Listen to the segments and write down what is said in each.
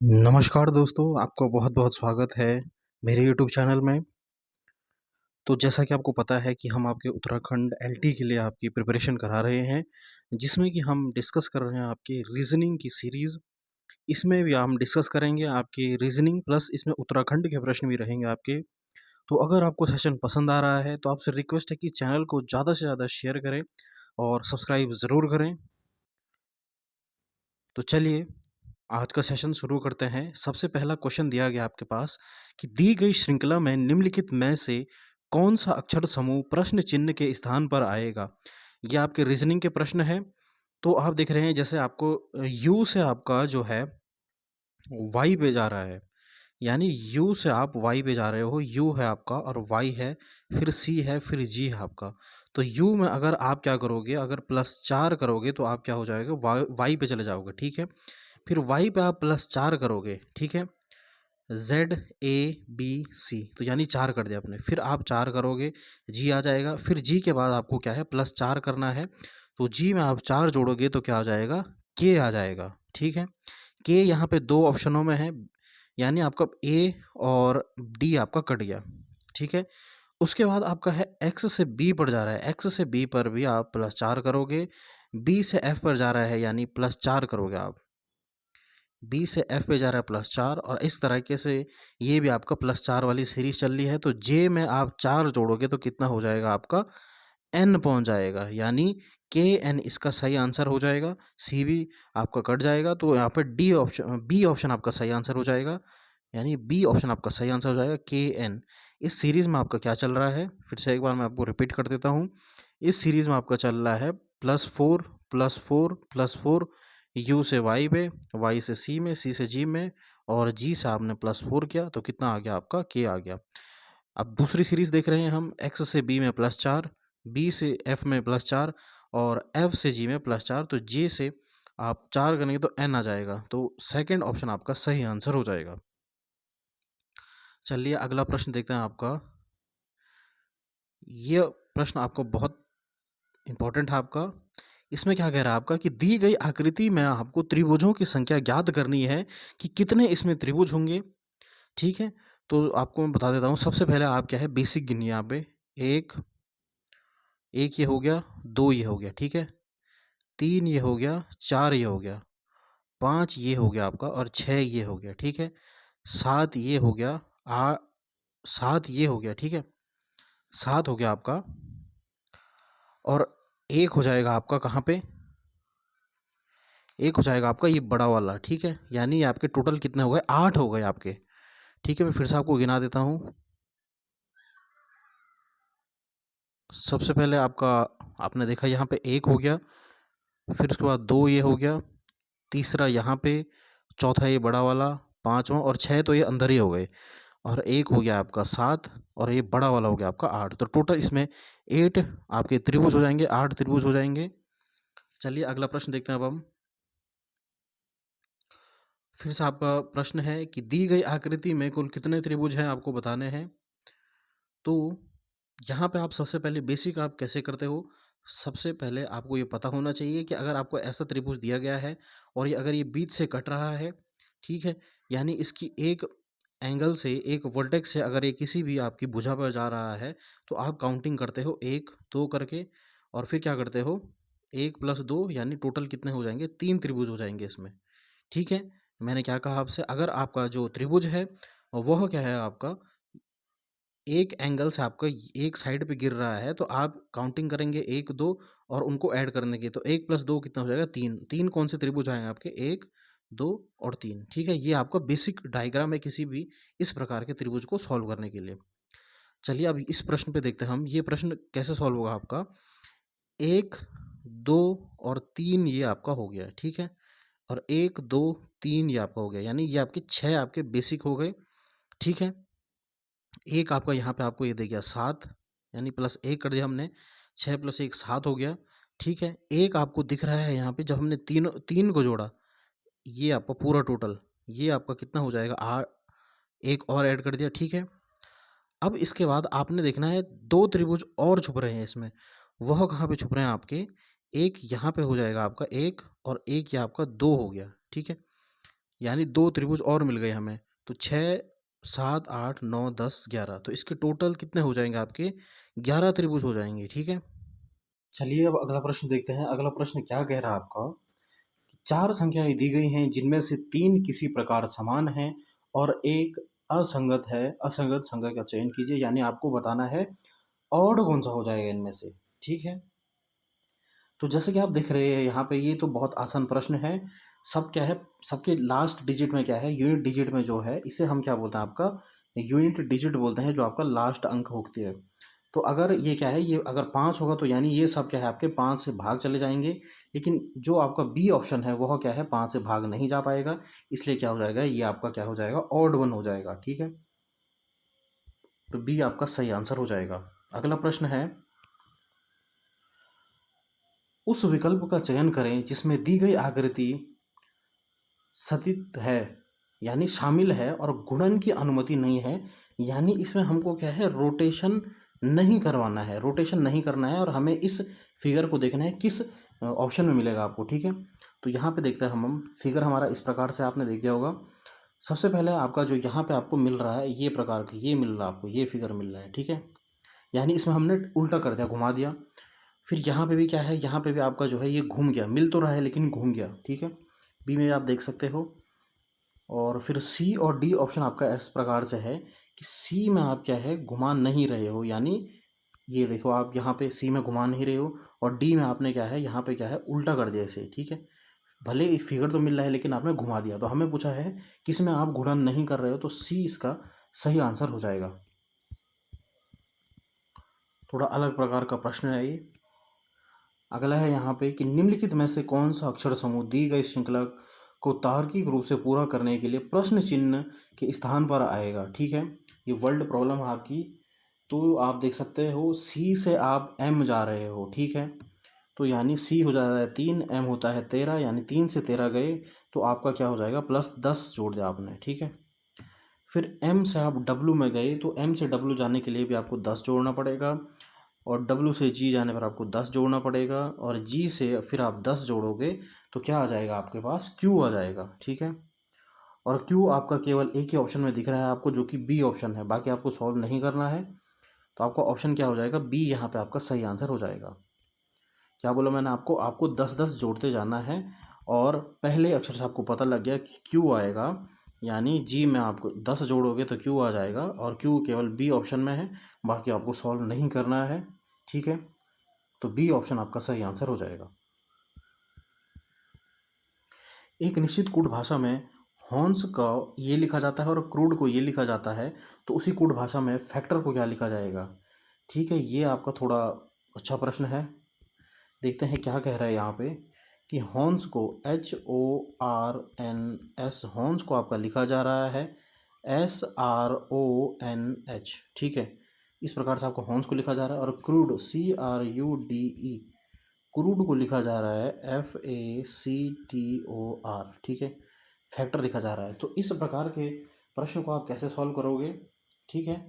नमस्कार दोस्तों, आपका बहुत-बहुत स्वागत है मेरे यूट्यूब चैनल में। तो जैसा कि आपको पता है कि हम आपके उत्तराखंड एलटी के लिए आपकी प्रिपरेशन करा रहे हैं, जिसमें कि हम डिस्कस कर रहे हैं आपके रीज़निंग की सीरीज़। इसमें भी हम डिस्कस करेंगे आपकी रीज़निंग प्लस इसमें उत्तराखंड के प्रश्न भी रहेंगे आपके। तो अगर आपको सेशन पसंद आ रहा है, तो आपसे रिक्वेस्ट है कि चैनल को ज़्यादा से ज़्यादा शेयर करें और सब्सक्राइब ज़रूर करें। तो चलिए आज का सेशन शुरू करते हैं। सबसे पहला क्वेश्चन दिया गया आपके पास कि दी गई श्रृंखला में निम्नलिखित में से कौन सा अक्षर समूह प्रश्न चिन्ह के स्थान पर आएगा। ये आपके रीजनिंग के प्रश्न है। तो आप देख रहे हैं जैसे आपको यू से आपका जो है वाई पे जा रहा है, यानी यू से आप वाई पे जा रहे हो। यू है आपका और वाई है, फिर सी है, फिर जी है आपका। तो यू में अगर आप क्या करोगे, अगर +4 करोगे तो आप क्या हो जाएगा, वाई पे चले जाओगे। ठीक है, फिर वाई पे आप +4 करोगे। ठीक है, ZABC तो यानी 4 कर दिया आपने। फिर आप 4 करोगे, जी आ जाएगा। फिर जी के बाद आपको क्या है, +4 करना है। तो जी में आप 4 जोड़ोगे तो क्या आ जाएगा, के आ जाएगा। ठीक है, के यहाँ पे 2 ऑप्शनों में है, यानी आपका ए और डी आपका कट गया। ठीक है, उसके बाद आपका है एक्स से बी पर जा रहा है। एक्स से बी पर भी आप +4 करोगे। बी से एफ पर जा रहा है, यानी +4 करोगे आप। बी से एफ पे जा रहा है +4, और इस तरीके से ये भी आपका +4 वाली सीरीज चल रही है। तो जे में आप 4 जोड़ोगे तो कितना हो जाएगा आपका, एन पहुंच जाएगा, यानी के एन इसका सही आंसर हो जाएगा। सी भी आपका कट जाएगा, तो यहाँ पे डी ऑप्शन, बी ऑप्शन आपका सही आंसर हो जाएगा, यानी बी ऑप्शन आपका सही आंसर हो जाएगा, के एन। इस सीरीज़ में आपका क्या चल रहा है, फिर से एक बार मैं आपको रिपीट कर देता हूँ। इस सीरीज़ में आपका चल रहा है +4 +4 +4, यू से वाई पे, वाई से सी में, सी से जी में, और जी से आपने +4 किया तो कितना आ गया आपका, के आ गया। अब दूसरी सीरीज़ देख रहे हैं हम, एक्स से बी में +4, बी से एफ में +4, और एफ से जी में +4। तो जे से आप 4 करेंगे तो एन आ जाएगा। तो सेकंड ऑप्शन आपका सही आंसर हो जाएगा। चलिए अगला प्रश्न देखते हैं आपका। ये प्रश्न आपको बहुत इंपॉर्टेंट है आपका। इसमें क्या कह रहा है आपका कि दी गई आकृति में आपको त्रिभुजों की संख्या ज्ञात करनी है कि कितने इसमें त्रिभुज होंगे। ठीक है, तो आपको मैं बता देता हूँ। सबसे पहले आप क्या है, बेसिक गिनिए यहाँ पे। एक एक ये हो गया, 2 ये हो गया, ठीक है, 3 ये हो गया, 4 ये हो गया, 5 ये हो गया आपका, और 6 ये हो गया। ठीक है, 7 ये हो गया, 7 ये हो गया। ठीक है, 7 हो गया आपका, और एक हो जाएगा आपका कहाँ पे, एक हो जाएगा आपका ये बड़ा वाला। ठीक है, यानी आपके टोटल कितने हो गए, 8 हो गए आपके। ठीक है, मैं फिर से आपको गिना देता हूँ। सबसे पहले आपका, आपने देखा यहाँ पे 1 हो गया, फिर उसके बाद 2 ये हो गया, तीसरा यहाँ पे, चौथा ये बड़ा वाला, पाँचवा, और 6 तो ये अंदर ही हो गए, और एक हो गया आपका 7, और ये बड़ा वाला हो गया आपका 8। तो टोटल इसमें 8 आपके त्रिभुज हो जाएंगे, 8 त्रिभुज हो जाएंगे। चलिए अगला प्रश्न देखते हैं अब हम। फिर से आपका प्रश्न है कि दी गई आकृति में कुल कितने त्रिभुज हैं आपको बताने हैं। तो यहाँ पे आप सबसे पहले बेसिक आप कैसे करते हो, सबसे पहले आपको ये पता होना चाहिए कि अगर आपको ऐसा त्रिभुज दिया गया है और ये अगर ये बीच से कट रहा है, ठीक है, यानी इसकी एक एंगल से, एक वर्टेक्स से अगर ये किसी भी आपकी भुजा पर जा रहा है, तो आप काउंटिंग करते हो 1 2 करके, और फिर क्या करते हो, 1 + 2 यानी टोटल कितने हो जाएंगे, 3 त्रिभुज हो जाएंगे इसमें। ठीक है, मैंने क्या कहा आपसे, अगर आपका जो त्रिभुज है वह क्या है आपका, एक एंगल से आपका एक साइड पे गिर रहा है, तो आप काउंटिंग करेंगे 1 2 और उनको ऐड कर देंगे, तो 1 + 2 कितना हो जाएगा, 3। 3 कौन से त्रिभुज आएंगे आपके, 1 2 और 3। ठीक है, ये आपका बेसिक डायग्राम है किसी भी इस प्रकार के त्रिभुज को सॉल्व करने के लिए। चलिए अब इस प्रश्न पे देखते हैं हम, ये प्रश्न कैसे सॉल्व होगा आपका। 1 2 और 3 ये आपका हो गया, ठीक है, और 1 2 3 ये आपका हो गया, यानी ये आपके 6 आपके बेसिक हो गए। ठीक है, एक आपका यहाँ पे आपको ये दे गया 7, यानी +1 कर दिया हमने, 6 + 1 7 हो गया। ठीक है, एक आपको दिख रहा है यहाँ पे, जब हमने तीन तीन को जोड़ा, ये आपका पूरा टोटल, ये आपका कितना हो जाएगा, एक और ऐड कर दिया। ठीक है, अब इसके बाद आपने देखना है 2 त्रिभुज और छुप रहे हैं इसमें, वह कहाँ पे छुप रहे हैं आपके, एक यहाँ पे हो जाएगा आपका 1, और एक ये आपका 2 हो गया। ठीक है, यानी 2 त्रिभुज और मिल गए हमें। तो 6, 7, 8, 9, 10, 11 तो इसके टोटल कितने हो जाएँगे आपके? 11 त्रिभुज हो जाएँगे, ठीक है? चलिए अब अगला प्रश्न देखते हैं। अगला प्रश्न क्या कह रहा है आपका? 4 संख्याएँ दी गई हैं जिनमें से 3 किसी प्रकार समान हैं और 1 असंगत है। असंगत संख्या का चयन कीजिए, यानी आपको बताना है ऑड कौन-सा हो जाएगा इनमें से, ठीक है? तो जैसे कि आप देख रहे हैं यहाँ पे, ये तो बहुत आसान प्रश्न है। सब क्या है, सबके लास्ट डिजिट में क्या है, यूनिट डिजिट में जो है इसे हम क्या बोलते हैं आपका, यूनिट डिजिट बोलते हैं, जो आपका लास्ट अंक होती है। तो अगर ये क्या है, ये अगर 5 होगा तो यानी ये सब क्या है आपके 5 से भाग चले जाएंगे। लेकिन जो आपका बी ऑप्शन है वह क्या है, 5 से भाग नहीं जा पाएगा। इसलिए क्या हो जाएगा, ये आपका क्या हो जाएगा, ऑड वन हो जाएगा, ठीक है? तो बी आपका सही आंसर हो जाएगा। अगला प्रश्न है, उस विकल्प का चयन करें जिसमें दी गई आकृति सतित है, यानी शामिल है, और गुणन की अनुमति नहीं है। यानी इसमें हमको क्या है, रोटेशन नहीं करवाना है, रोटेशन नहीं करना है, और हमें इस फिगर को देखना है किस ऑप्शन में मिलेगा आपको, ठीक है? तो यहाँ पे देखते हैं हम फिगर हमारा इस प्रकार से आपने देख लिया होगा। सबसे पहले आपका जो यहाँ पे आपको मिल रहा है, ये प्रकार की ये मिल रहा है आपको, ये फिगर मिल रहा है, ठीक है? यानी इसमें हमने उल्टा कर दिया, घुमा दिया। फिर यहाँ पे भी क्या है, यहाँ पे भी आपका जो है ये घूम गया, मिल तो रहा है लेकिन घूम गया, ठीक है? बी में आप देख सकते हो। और फिर सी और डी ऑप्शन आपका इस प्रकार से है कि सी में आप क्या है, घुमा नहीं रहे हो, यानी ये देखो आप यहाँ पे सी में घुमा नहीं रहे हो, और डी में आपने क्या है, यहाँ पे क्या है, उल्टा कर दिया इसे, ठीक है? भले ही फिगर तो मिल रहा है लेकिन आपने घुमा दिया। तो हमें पूछा है किस में आप गुणन नहीं कर रहे हो, तो सी इसका सही आंसर हो जाएगा। थोड़ा अलग प्रकार का प्रश्न है ये। अगला है यहाँ पे कि निम्नलिखित में से कौन सा अक्षर समूह दी गई श्रृंखला को तार्किक रूप से पूरा करने के लिए प्रश्न चिन्ह के स्थान पर आएगा, ठीक है? ये वर्ल्ड प्रॉब्लम है आपकी। तो आप देख सकते हो सी से आप एम जा रहे हो, ठीक है? तो यानी सी हो जाता है 3, एम होता है 13, यानी 3 से 13 गए तो आपका क्या हो जाएगा, +10 जोड़ दिया आपने, ठीक है? फिर एम से आप डब्लू में गए तो एम से डब्लू जाने के लिए भी आपको 10 जोड़ना पड़ेगा, और डब्लू से जी जाने पर आपको 10 जोड़ना पड़ेगा, और जी से फिर आप 10 जोड़ोगे तो क्या आ जाएगा आपके पास, क्यू आ जाएगा, ठीक है? और क्यू आपका केवल एक ही ऑप्शन में दिख रहा है आपको, जो कि बी ऑप्शन है, बाकी आपको सॉल्व नहीं करना है। तो आपका ऑप्शन क्या हो जाएगा, बी यहाँ पे आपका सही आंसर हो जाएगा। क्या बोला मैंने आपको, आपको 10-10 जोड़ते जाना है, और पहले अक्षर से आपको पता लग गया कि क्यू आएगा, यानी जी में आपको 10 जोड़ोगे तो क्यू आ जाएगा, और क्यू केवल बी ऑप्शन में है, बाकी आपको सॉल्व नहीं करना है, ठीक है? तो बी ऑप्शन आपका सही आंसर हो जाएगा। एक निश्चित कूट भाषा में हॉर्न्स का ये लिखा जाता है और क्रूड को ये लिखा जाता है, तो उसी कूट भाषा में फैक्टर को क्या लिखा जाएगा, ठीक है? ये आपका थोड़ा अच्छा प्रश्न है। देखते हैं क्या कह रहा है यहाँ पे कि हॉर्न्स को HORNS, हॉर्न्स को आपका लिखा जा रहा है SRONH, ठीक है? इस प्रकार से आपको हॉर्न्स को लिखा जा रहा है। और क्रूड CRUDE, क्रूड को लिखा जा रहा है FACTOR, ठीक है? फैक्टर लिखा जा रहा है। तो इस प्रकार के प्रश्न को आप कैसे सॉल्व करोगे, ठीक है?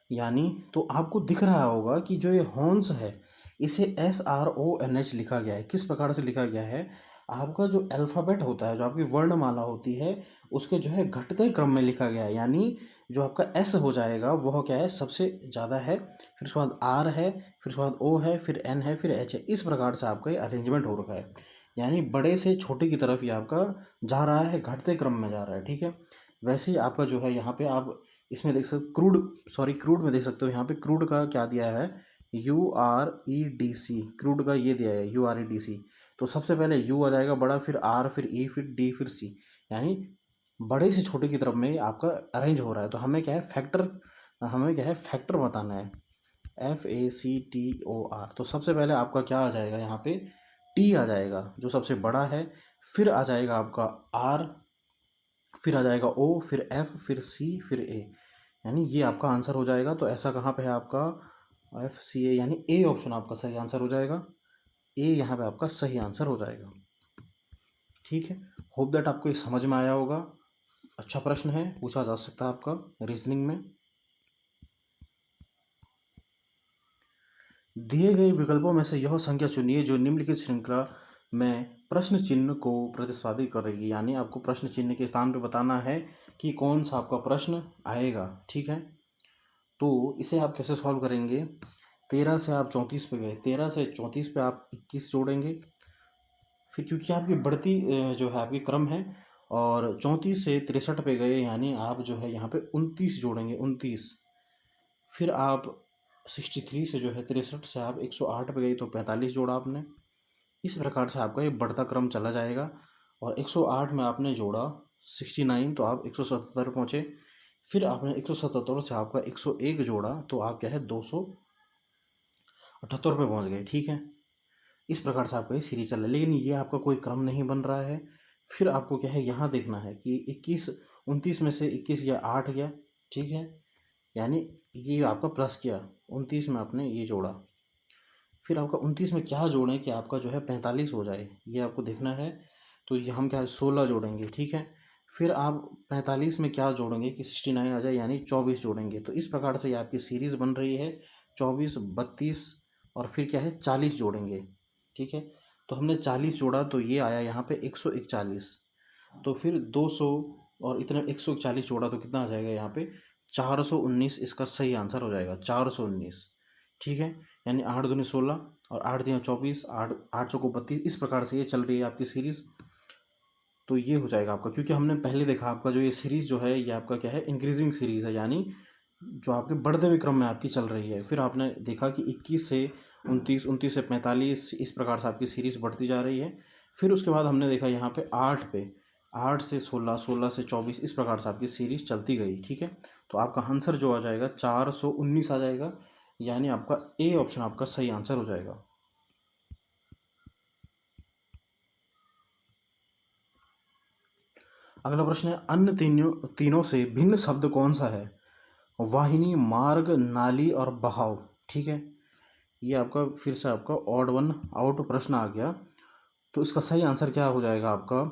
यानी तो आपको दिख रहा होगा कि जो ये हॉर्न्स है इसे SRONH लिखा गया है। किस प्रकार से लिखा गया है, आपका जो अल्फ़ाबेट होता है, जो आपकी वर्णमाला होती है, उसके जो है घटते क्रम में लिखा गया है। यानी जो आपका एस हो जाएगा वह क्या है, सबसे ज़्यादा है, फिर उसके बाद आर है, फिर उसके बाद ओ है, फिर एन है, फिर एच है। इस प्रकार से आपका ये अरेंजमेंट हो रखा है, यानी बड़े से छोटे की तरफ ये आपका जा रहा है, घटते क्रम में जा रहा है, ठीक है? वैसे ही आपका जो है यहाँ पे आप इसमें देख सकते, क्रूड में देख सकते हो, यहाँ पे क्रूड का क्या दिया है, UREDC, क्रूड का ये दिया है UREDC। तो सबसे पहले यू आ जाएगा बड़ा, फिर आर, फिर ई, फिर डी, फिर सी, यानी बड़े से छोटे की तरफ में आपका अरेंज हो रहा है। तो हमें क्या है, फैक्टर बताना है, FACTOR। तो सबसे पहले आपका क्या आ जाएगा, यहाँ पे टी आ जाएगा जो सबसे बड़ा है, फिर आ जाएगा आपका आर, फिर आ जाएगा ओ, फिर एफ, फिर सी, फिर ए, यानी ये आपका आंसर हो जाएगा। तो ऐसा कहाँ पे है आपका, FCA, यानी ए ऑप्शन आपका सही आंसर हो जाएगा। ए यहाँ पे आपका सही आंसर हो जाएगा, ठीक है? होप दैट आपको ये समझ में आया होगा। अच्छा प्रश्न है, पूछा जा सकता है आपका रीजनिंग में। दिए गए विकल्पों में से यह संख्या चुनिए जो निम्नलिखित श्रृंखला में प्रश्न चिन्ह को प्रतिस्थापित करेगी, यानी आपको प्रश्न चिन्ह के स्थान पे बताना है कि कौन सा आपका प्रश्न आएगा। ठीक है, तो इसे आप कैसे सॉल्व करेंगे? 13 से आप 34 पे गए, 13 से 34 पे आप 21 जोड़ेंगे। फिर क्योंकि आपकी बढ़ती जो है आपकी क्रम है, और 34 से 63 पे गए, यानी आप जो है यहाँ पे 29 जोड़ेंगे, 29। फिर आप 63 से जो है 63 से आप 108 पे गए तो 45 जोड़ा आपने। इस प्रकार से आपका ये बढ़ता क्रम चला जाएगा, और 108 में आपने जोड़ा 69 तो आप 177 पहुँचे। फिर आपने 177 से आपका 101 जोड़ा तो आप क्या है 278 पे पहुँच गए। ठीक है, इस प्रकार से आपका ये सीरीज चल रहा है, लेकिन ये आपका कोई क्रम नहीं बन रहा है। फिर आपको क्या है यहाँ देखना है कि 21 29 में से 21 या 8 गया। ठीक है, यानी ये आपका प्लस किया, 29 में आपने ये जोड़ा। फिर आपका 29 में क्या जोड़ें कि आपका जो है 45 हो जाए, ये आपको देखना है। तो ये हम क्या है 16 जोड़ेंगे। ठीक है, फिर आप 45 में क्या जोड़ेंगे कि 69 आ जाए, यानी 24 जोड़ेंगे। तो इस प्रकार से ये आपकी सीरीज़ बन रही है, 24 32 और फिर क्या है 40 जोड़ेंगे। ठीक है, तो हमने 40 जोड़ा तो ये आया यहाँ पे 141। तो फिर 200 और इतना 141 जोड़ा तो कितना आ जाएगा यहाँ पे 419, इसका सही आंसर हो जाएगा 419। ठीक है, यानी 8 दूनी 16 और 8 दिया 24, 8 8 चौको 32, इस प्रकार से ये चल रही है आपकी सीरीज़। तो ये हो जाएगा आपका, क्योंकि हमने पहले देखा आपका जो ये सीरीज़ जो है ये आपका क्या है इंक्रीजिंग सीरीज़ है, यानी जो आपके बढ़ते हुए क्रम में आपकी चल रही है। फिर आपने देखा कि 21 से 29, 29 से 45, इस प्रकार से आपकी सीरीज़ बढ़ती जा रही है। फिर उसके बाद हमने देखा यहाँ पे 8 से 16, 16 से 24, इस प्रकार से आपकी सीरीज़ चलती गई। ठीक है, तो आपका आंसर जो आ जाएगा 419 आ जाएगा, यानी आपका ए ऑप्शन आपका सही आंसर हो जाएगा। अगला प्रश्न है, अन्य तीनों से भिन्न शब्द कौन सा है? वाहिनी, मार्ग, नाली और बहाव। ठीक है, ये आपका फिर से आपका ऑड वन आउट प्रश्न आ गया। तो इसका सही आंसर क्या हो जाएगा आपका?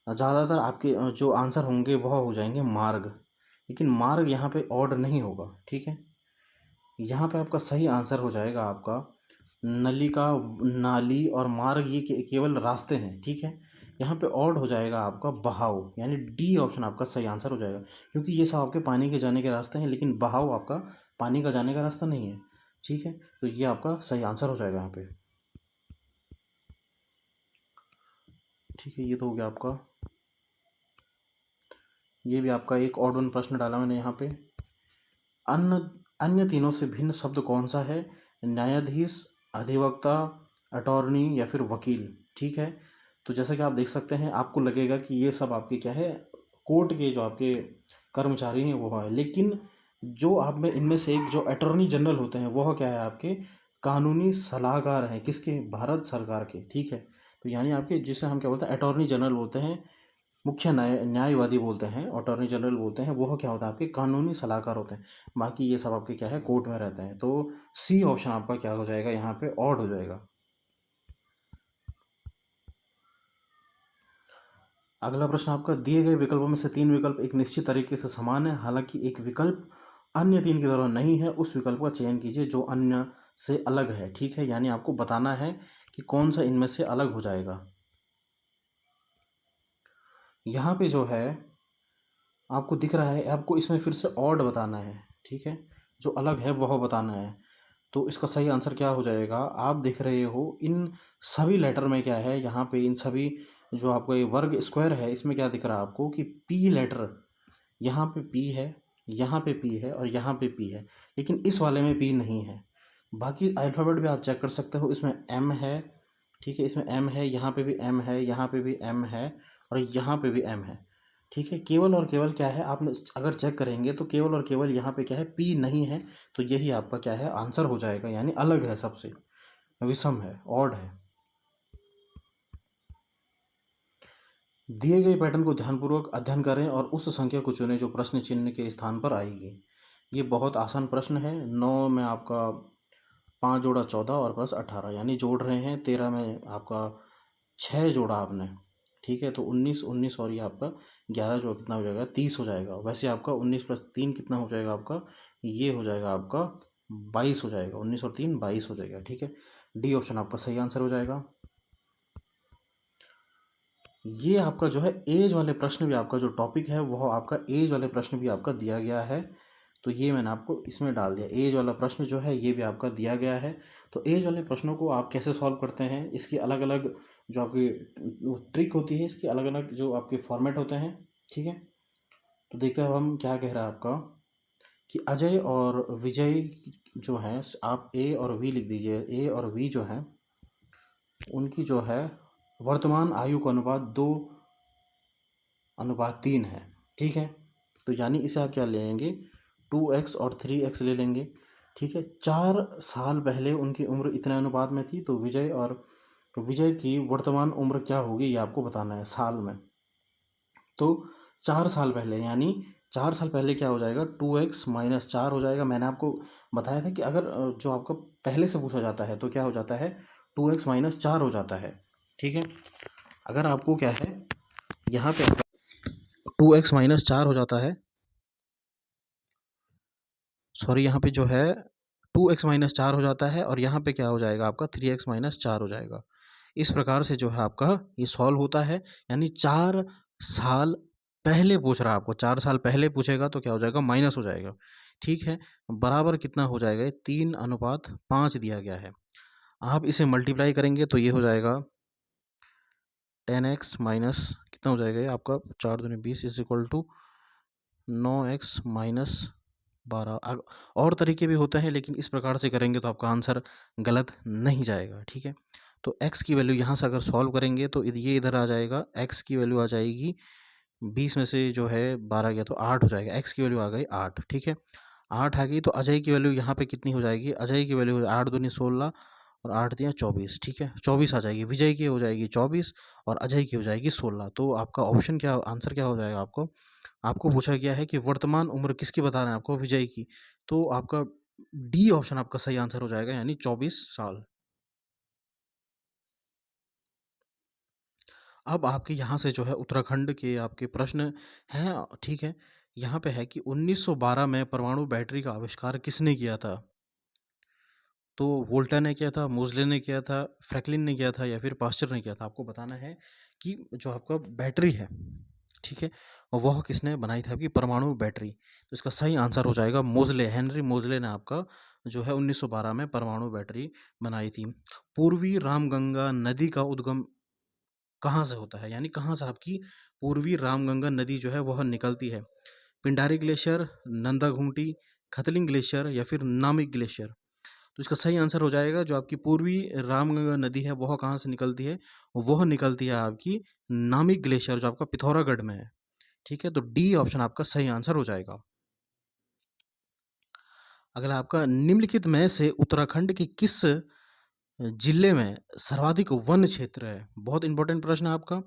ज़्यादातर आपके जो आंसर होंगे वह हो जाएंगे मार्ग, लेकिन मार्ग यहाँ पे ऑड नहीं होगा। ठीक है, यहाँ पे आपका सही आंसर हो जाएगा आपका नलिका, नाली और मार्ग, ये केवल रास्ते हैं। ठीक है, यहाँ पे ऑड हो जाएगा आपका बहाव, यानी डी ऑप्शन आपका सही आंसर हो जाएगा, क्योंकि ये सब आपके पानी के जाने के रास्ते हैं, लेकिन बहाव आपका पानी का जाने का रास्ता नहीं है। ठीक है, तो ये आपका सही आंसर हो जाएगा यहाँ पे। ठीक है, ये तो हो गया आपका, ये भी आपका एक ऑड वन प्रश्न डाला मैंने यहाँ पे। अन्य अन्य तीनों से भिन्न शब्द कौन सा है? न्यायाधीश, अधिवक्ता, अटॉर्नी या फिर वकील। ठीक है, तो जैसा कि आप देख सकते हैं, आपको लगेगा कि ये सब आपके क्या है कोर्ट के जो आपके कर्मचारी हैं वो है, लेकिन जो आप में इनमें से एक जो अटॉर्नी जनरल होते हैं वह क्या है आपके कानूनी सलाहकार हैं, किसके? भारत सरकार के। ठीक है, तो यानी आपके जिसे हम क्या बोलते हैं अटॉर्नी जनरल बोलते हैं, मुख्य न्यायवादी बोलते हैं, अटॉर्नी जनरल बोलते हैं, वो क्या होता है आपके कानूनी सलाहकार होते हैं। बाकी ये सब आपके क्या है कोर्ट में रहते हैं। तो सी ऑप्शन आपका क्या हो जाएगा यहाँ पे ऑड हो जाएगा। अगला प्रश्न आपका, दिए गए विकल्पों में से 3 विकल्प एक निश्चित तरीके से समान है, हालांकि एक विकल्प अन्य 3 की तरह नहीं है, उस विकल्प का चयन कीजिए जो अन्य से अलग है। ठीक है, यानी आपको बताना है कि कौन सा इनमें से अलग हो जाएगा। यहाँ पे जो है आपको दिख रहा है, आपको इसमें फिर से ऑड बताना है। ठीक है, जो अलग है वह बताना है। तो इसका सही आंसर क्या हो जाएगा? आप देख रहे हो इन सभी लेटर में क्या है, यहाँ पे इन सभी जो आपको ये वर्ग स्क्वायर है इसमें क्या दिख रहा है आपको कि पी लेटर, यहाँ पे पी है, यहाँ पे पी है और यहाँ पे पी है, लेकिन इस वाले में पी नहीं है। बाकी अल्फ़ाबेट भी आप चेक कर सकते हो, इसमें एम है। ठीक है, इसमें एम है, यहाँ पे भी एम है, यहाँ पे भी एम है और यहाँ पे भी एम है। ठीक है, केवल और केवल क्या है, आपने अगर चेक करेंगे तो केवल और केवल यहाँ पे क्या है पी नहीं है, तो यही आपका क्या है आंसर हो जाएगा, यानी अलग है, सबसे विषम है, ऑड है। दिए गए पैटर्न को ध्यानपूर्वक अध्ययन करें और उस संख्या को चुनें जो प्रश्न चिन्ह के स्थान पर आएगी। ये बहुत आसान प्रश्न है। 9 में आपका 5 जोड़ा 14 और प्लस 18, यानी जोड़ रहे हैं। 13 में आपका 6 जोड़ा आपने। ठीक है, तो 19 19 और ये आपका 11 जो कितना हो जाएगा 30 हो जाएगा। वैसे आपका 19 प्लस 3 कितना हो जाएगा आपका, ये हो जाएगा आपका 22 हो जाएगा। 19 और 3 22 हो जाएगा। ठीक है, डी ऑप्शन आपका सही आंसर हो जाएगा। ये आपका जो है एज वाले प्रश्न भी, आपका जो टॉपिक है वह आपका एज वाले प्रश्न भी आपका दिया गया है। तो ये मैंने आपको इसमें डाल दिया, एज वाला प्रश्न जो है ये भी आपका दिया गया है। तो एज वाले प्रश्नों को आप कैसे सॉल्व करते हैं, इसकी अलग अलग जो आपकी ट्रिक होती है, इसके अलग अलग जो आपके फॉर्मेट होते हैं, ठीक है। तो देखते हैं हम क्या कह रहा है आपका, कि अजय और विजय जो हैं, आप ए और वी लिख दीजिए। ए और वी जो हैं उनकी जो है वर्तमान आयु का अनुपात 2:3 है, ठीक है। तो यानी इसे आप क्या ले लेंगे, 2x और 3x ले लेंगे, ठीक है। 4 साल पहले उनकी उम्र इतने अनुपात में थी, तो विजय की वर्तमान उम्र क्या होगी ये आपको बताना है साल में। तो 4 साल पहले, यानी 4 साल पहले क्या हो जाएगा, 2x - 4 हो जाएगा। मैंने आपको बताया था कि अगर जो आपको पहले से पूछा जाता है तो क्या हो जाता है, 2x - 4 हो जाता है, ठीक है। अगर आपको क्या है यहाँ पे 2x - 4 हो जाता है, सॉरी यहाँ पे जो है 2x - 4 हो जाता है, और यहाँ पे क्या हो जाएगा आपका 3x - 4 हो जाएगा। इस प्रकार से जो है आपका ये सॉल्व होता है। यानी 4 साल पहले पूछ रहा है आपको, 4 साल पहले पूछेगा तो क्या हो जाएगा, माइनस हो जाएगा, ठीक है। बराबर कितना हो जाएगा, 3:5 दिया गया है। आप इसे मल्टीप्लाई करेंगे तो ये हो जाएगा 10x माइनस कितना हो जाएगा ये आपका, 4×2=20 = 9x - 12। और तरीके भी होते हैं, लेकिन इस प्रकार से करेंगे तो आपका आंसर गलत नहीं जाएगा, ठीक है। तो x की वैल्यू यहाँ से अगर सॉल्व करेंगे तो ये इधर आ जाएगा, x की वैल्यू आ जाएगी 20 में से जो है 12 गया तो 8 हो जाएगा, x की वैल्यू आ गई 8, ठीक है। 8 आ गई तो अजय की वैल्यू यहाँ पे कितनी हो जाएगी, अजय की वैल्यू 8×2 = 16 और 8×3 = 24, ठीक है। 24 आ जाएगी, विजय की हो जाएगी 24 और अजय की हो जाएगी 16। तो आपका ऑप्शन क्या, आंसर क्या हो जाएगा, आपको आपको पूछा गया है कि वर्तमान उम्र किसकी बता रहे हैं आपको, विजय की। तो आपका डी ऑप्शन आपका सही आंसर हो जाएगा, यानी 24 साल। अब आपके यहाँ से जो है उत्तराखंड के आपके प्रश्न हैं, ठीक है। यहाँ पे है कि 1912 में परमाणु बैटरी का आविष्कार किसने किया था। तो वोल्टा ने किया था, मोज़ले ने किया था, फ्रैंकलिन ने किया था, या फिर पास्चर ने किया था। आपको बताना है कि जो आपका बैटरी है, ठीक है, वह किसने बनाई थी आपकी परमाणु बैटरी। तो इसका सही आंसर हो जाएगा मोज़ले, हेनरी मोज़ले ने आपका जो है 1912 में परमाणु बैटरी बनाई थी। पूर्वी रामगंगा नदी का उद्गम कहाँ से होता है, यानी कहाँ से आपकी पूर्वी रामगंगा नदी जो है वह निकलती है। पिंडारी ग्लेशियर, नंदा घूंटी, खतलिंग ग्लेशियर, या फिर नामिक ग्लेशियर। तो इसका सही आंसर हो जाएगा जो आपकी पूर्वी रामगंगा नदी है वह कहाँ से निकलती है, वह निकलती है आपकी नामिक ग्लेशियर जो आपका पिथौरागढ़ में है, ठीक है। तो डी ऑप्शन आपका सही आंसर हो जाएगा। अगला आपका, निम्नलिखित में से उत्तराखंड के किस जिले में सर्वाधिक वन क्षेत्र है। बहुत इंपॉर्टेंट प्रश्न है आपका,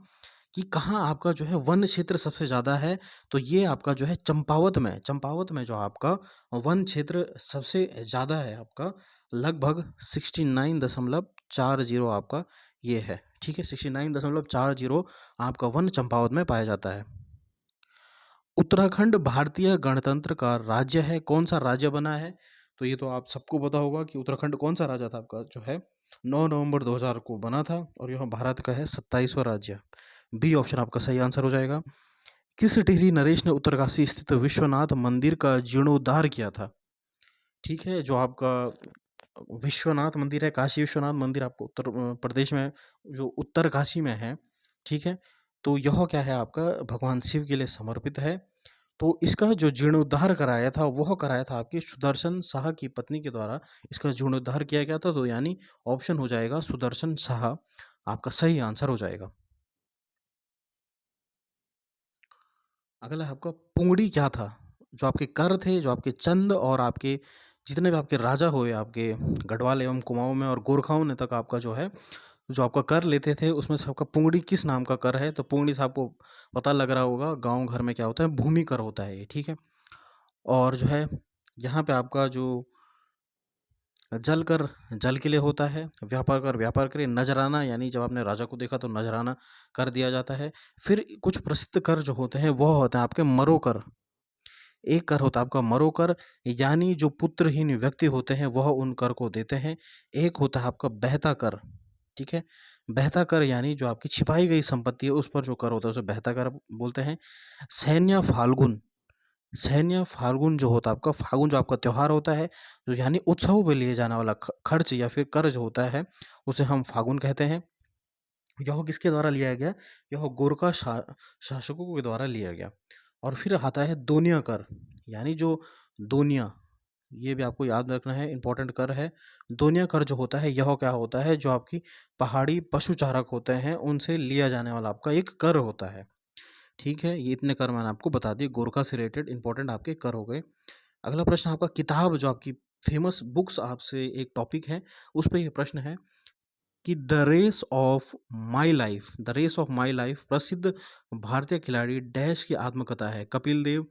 कि कहाँ आपका जो है वन क्षेत्र सबसे ज़्यादा है। तो ये आपका जो है चंपावत में जो आपका वन क्षेत्र सबसे ज़्यादा है आपका, लगभग 69.40 आपका ये है, ठीक है। 69.40 आपका वन चंपावत में पाया जाता है। उत्तराखंड भारतीय गणतंत्र का राज्य है, कौन सा राज्य बना है। तो ये तो आप सबको पता होगा कि उत्तराखंड कौन सा राज्य था आपका, जो है 9 नवंबर 2000 को बना था, और यह भारत का है 27वां राज्य। बी ऑप्शन आपका सही आंसर हो जाएगा। किस टिहरी नरेश ने उत्तरकाशी स्थित विश्वनाथ मंदिर का जीर्णोद्धार किया था, ठीक है। जो आपका विश्वनाथ मंदिर है, काशी विश्वनाथ मंदिर आपको उत्तर प्रदेश में जो उत्तरकाशी में है, ठीक है। तो यह क्या है आपका भगवान शिव के लिए समर्पित है। तो इसका जो जीर्णोद्धार कराया था वह कराया था आपके सुदर्शन शाह की पत्नी के द्वारा इसका जीर्णोद्धार किया गया था। तो यानी ऑप्शन हो जाएगा सुदर्शन शाह, आपका सही आंसर हो जाएगा। अगला है आपका, पुंगड़ी क्या था। जो आपके कर थे, जो आपके चंद और आपके जितने भी आपके राजा हुए आपके गढ़वाल एवं कुमाऊं में और गोरखाओं ने तक आपका जो है जो आपका कर लेते थे, उसमें से आपका पुंगड़ी किस नाम का कर है। तो पुंगड़ी से आपको पता लग रहा होगा, गांव घर में क्या होता है, भूमि कर होता है ये, ठीक है। और जो है यहाँ पे आपका जो जल कर जल के लिए होता है, व्यापार कर, नजराना यानी जब आपने राजा को देखा तो नजराना कर दिया जाता है। फिर कुछ प्रसिद्ध कर जो होते हैं वह होते हैं आपके मरो कर। एक कर होता है आपका मरो कर, यानी जो पुत्रहीन व्यक्ति होते हैं वह उन कर को देते हैं। एक होता है आपका बहता कर, ठीक है। बहता कर यानी जो आपकी छिपाई गई संपत्ति है उस पर जो कर होता है उसे बहता कर बोलते हैं। सैन्य फाल्गुन, सैन्य फाल्गुन जो होता है आपका, फाल्गुन जो आपका त्योहार होता है, तो यानी उत्सव पे लिए जाने वाला खर्च या फिर कर्ज होता है, उसे हम फाल्गुन कहते हैं। यह किसके द्वारा लिया गया? यह गोरखा शासकों के द्वारा लिया गया। और फिर आता है दोनिया कर, यानी जो दोनिया, ये भी आपको याद रखना है, इंपॉर्टेंट कर है। दोनिया कर जो होता है यह क्या होता है? जो आपकी पहाड़ी पशु चारक होते हैं उनसे लिया जाने वाला आपका एक कर होता है। ठीक है, ये इतने कर मैंने आपको बता दिए, गोरखा से रिलेटेड इंपॉर्टेंट आपके कर हो गए। अगला प्रश्न आपका किताब, जो आपकी फेमस बुक्स आपसे एक टॉपिक है, उस पर यह प्रश्न है कि the race of my life, the race of my life प्रसिद्ध भारतीय खिलाड़ी डैश की आत्मकथा है। Kapil Dev,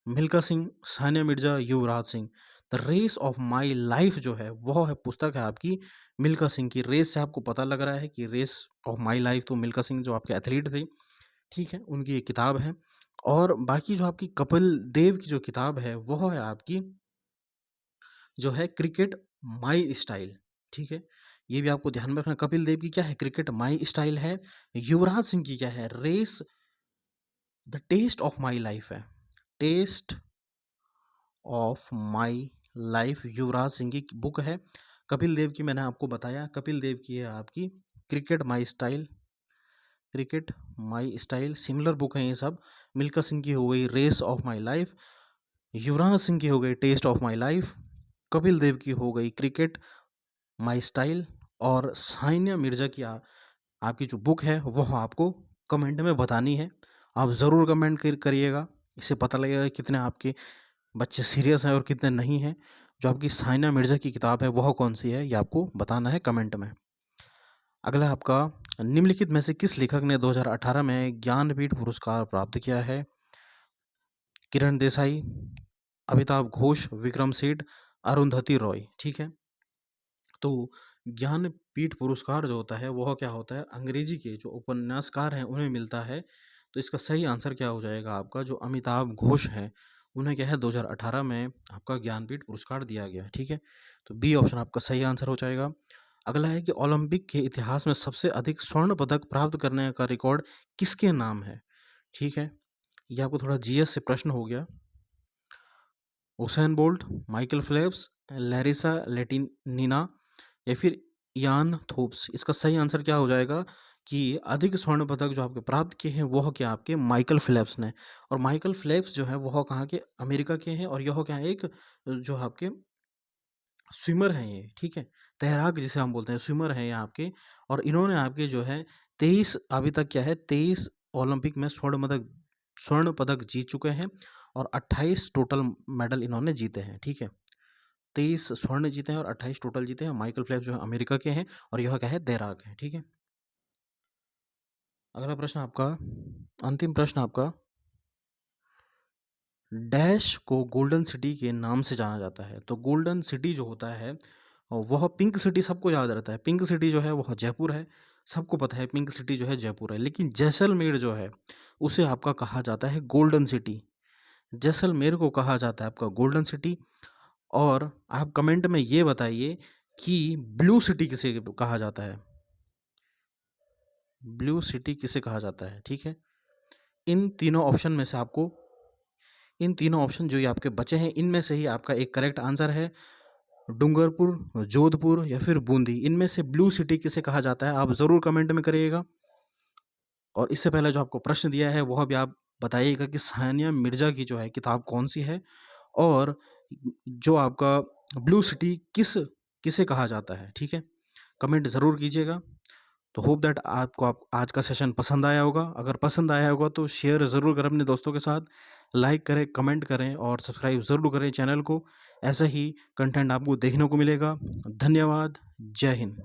Milkha Singh, Sania Mirza, Yuvraj Singh. The race of my life जो है वह है पुस्तक है आपकी मिल्खा सिंह की। रेस से आपको पता लग रहा है कि रेस ऑफ माई लाइफ तो मिल्खा सिंह जो आपके एथलीट थे, ठीक है, उनकी एक किताब है। और बाकी जो आपकी कपिल देव की जो किताब है वह है आपकी जो है क्रिकेट माई स्टाइल। ठीक है, ये भी आपको ध्यान में रखना। कपिल देव की क्या है? क्रिकेट माई स्टाइल है। युवराज सिंह की क्या है? Race the test of my life है, test of my life Yuvraj Singh की बुक है। कपिल देव की मैंने आपको बताया, कपिल देव की है आपकी cricket my style, cricket my style. Similar book हैं ये सब। मिल्खा सिंह की हो गई race of my life, Yuvraj Singh की हो गई test of my life, Kapil Dev की हो गई क्रिकेट माई स्टाइल, और सानिया मिर्जा की आपकी जो बुक है वह आपको कमेंट में बतानी है। आप ज़रूर कमेंट करिएगा, इससे पता लगेगा कि कितने आपके बच्चे सीरियस हैं और कितने नहीं हैं। जो आपकी सानिया मिर्जा की किताब है वह कौन सी है ये आपको बताना है कमेंट में। अगला आपका, निम्नलिखित में से किस लेखक ने 2018 में ज्ञानपीठ पुरस्कार प्राप्त किया है? किरण देसाई, अमिताभ घोष, विक्रम सेठ, अरुंधति रॉय। ठीक है, तो ज्ञानपीठ पुरस्कार जो होता है वह क्या होता है? अंग्रेजी के जो उपन्यासकार हैं उन्हें मिलता है। तो इसका सही आंसर क्या हो जाएगा आपका? जो अमिताभ घोष है उन्हें क्या है 2018 में आपका ज्ञानपीठ पुरस्कार दिया गया है। ठीक है, तो बी ऑप्शन आपका सही आंसर हो जाएगा। अगला है कि ओलंपिक के इतिहास में सबसे अधिक स्वर्ण पदक प्राप्त करने का रिकॉर्ड किसके नाम है? ठीक है, ये आपको थोड़ा जीएस से प्रश्न हो गया। Usain Bolt, Michael Phelps, Larisa Latynina, या फिर यान थोप्स। इसका सही आंसर क्या हो जाएगा कि अधिक स्वर्ण पदक जो आपके प्राप्त किए हैं वह क्या आपके माइकल फेल्प्स ने। और माइकल फेल्प्स जो है वह कहाँ के? अमेरिका के हैं। और यह क्या है? एक जो आपके स्विमर हैं ये। ठीक है, तैराक जिसे हम बोलते हैं, स्विमर हैं ये आपके। और इन्होंने आपके जो है 23 अभी तक क्या है 23 ओलंपिक में स्वर्ण पदक जीत चुके हैं और 28 टोटल मेडल इन्होंने जीते हैं। ठीक है, 23 स्वर्ण जीते हैं और 28 टोटल जीते हैं। माइकल फेल्प्स जो है अमेरिका के हैं और यह क्या है? तैराक है। ठीक है, अगला प्रश्न आपका, अंतिम प्रश्न आपका, डैश को गोल्डन सिटी के नाम से जाना जाता है। तो गोल्डन सिटी जो होता है वह पिंक सिटी सबको याद रहता है। पिंक सिटी जो है वह जयपुर है, सबको पता है पिंक सिटी जो है जयपुर है। लेकिन जैसलमेर जो है उसे आपका कहा जाता है गोल्डन सिटी। जैसलमेर को कहा जाता है आपका गोल्डन सिटी। और आप कमेंट में ये बताइए कि ब्लू सिटी किसे कहा जाता है? ब्लू सिटी किसे कहा जाता है? ठीक है, इन तीनों ऑप्शन में से आपको, इन तीनों ऑप्शन जो ये आपके बचे हैं इनमें से ही आपका एक करेक्ट आंसर है डूंगरपुर, जोधपुर या फिर बूंदी। इनमें से ब्लू सिटी किसे कहा जाता है आप ज़रूर कमेंट में करिएगा। और इससे पहले जो आपको प्रश्न दिया है वह भी आप बताइएगा कि सानिया मिर्जा की जो है किताब कौन सी है, और जो आपका ब्लू सिटी किसे कहा जाता है। ठीक है, कमेंट ज़रूर कीजिएगा। तो होप दैट आपको आज का सेशन पसंद आया होगा। अगर पसंद आया होगा तो शेयर ज़रूर करें अपने दोस्तों के साथ, लाइक करें, कमेंट करें और सब्सक्राइब ज़रूर करें चैनल को। ऐसा ही कंटेंट आपको देखने को मिलेगा। धन्यवाद, जय हिंद।